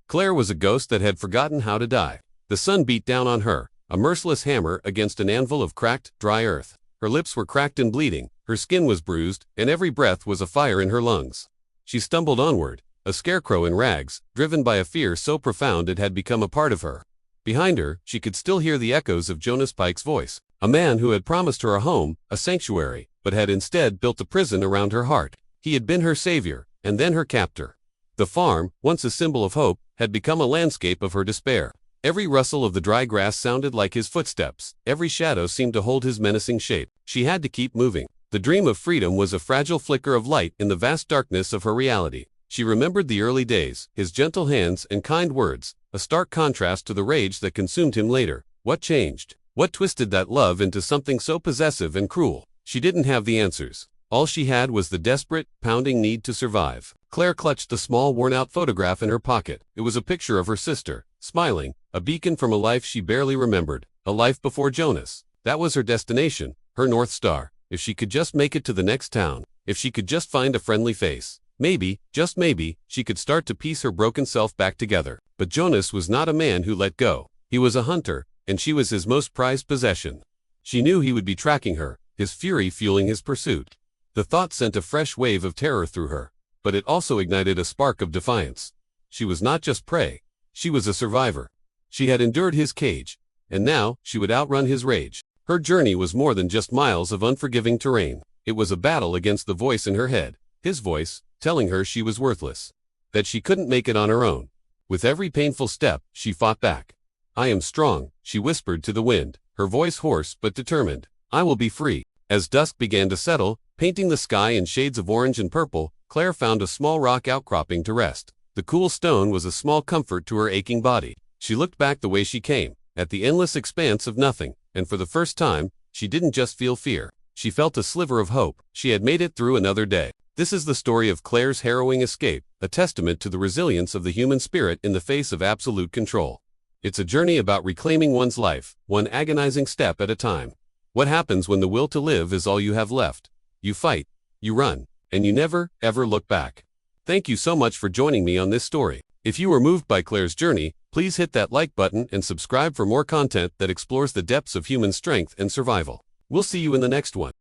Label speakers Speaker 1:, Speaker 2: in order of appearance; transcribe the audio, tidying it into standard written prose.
Speaker 1: Claire was a ghost that had forgotten how to die. The sun beat down on her, a merciless hammer against an anvil of cracked, dry earth. Her lips were cracked and bleeding, her skin was bruised, and every breath was a fire in her lungs. She stumbled onward, a scarecrow in rags, driven by a fear so profound it had become a part of her. Behind her, she could still hear the echoes of Jonas Pike's voice, a man who had promised her a home, a sanctuary, but had instead built a prison around her heart. He had been her savior, and then her captor. The farm, once a symbol of hope, had become a landscape of her despair. Every rustle of the dry grass sounded like his footsteps, every shadow seemed to hold his menacing shape. She had to keep moving. The dream of freedom was a fragile flicker of light in the vast darkness of her reality. She remembered the early days, his gentle hands and kind words, a stark contrast to the rage that consumed him later. What changed? What twisted that love into something so possessive and cruel? She didn't have the answers. All she had was the desperate, pounding need to survive. Claire clutched the small, worn-out photograph in her pocket. It was a picture of her sister, smiling, a beacon from a life she barely remembered, a life before Jonas. That was her destination, her North Star. If she could just make it to the next town, if she could just find a friendly face, maybe, just maybe, she could start to piece her broken self back together. But Jonas was not a man who let go. He was a hunter, and she was his most prized possession. She knew he would be tracking her, his fury fueling his pursuit. The thought sent a fresh wave of terror through her, but it also ignited a spark of defiance. She was not just prey. She was a survivor. She had endured his cage, and now she would outrun his rage. Her journey was more than just miles of unforgiving terrain. It was a battle against the voice in her head, his voice, telling her she was worthless, that she couldn't make it on her own. With every painful step, she fought back. "I am strong," she whispered to the wind, her voice hoarse but determined. "I will be free." As dusk began to settle, painting the sky in shades of orange and purple, Claire found a small rock outcropping to rest. The cool stone was a small comfort to her aching body. She looked back the way she came, at the endless expanse of nothing, and for the first time, she didn't just feel fear. She felt a sliver of hope. She had made it through another day. This is the story of Claire's harrowing escape, a testament to the resilience of the human spirit in the face of absolute control. It's a journey about reclaiming one's life, one agonizing step at a time. What happens when the will to live is all you have left? You fight, you run, and you never, ever look back. Thank you so much for joining me on this story. If you were moved by Claire's journey, please hit that like button and subscribe for more content that explores the depths of human strength and survival. We'll see you in the next one.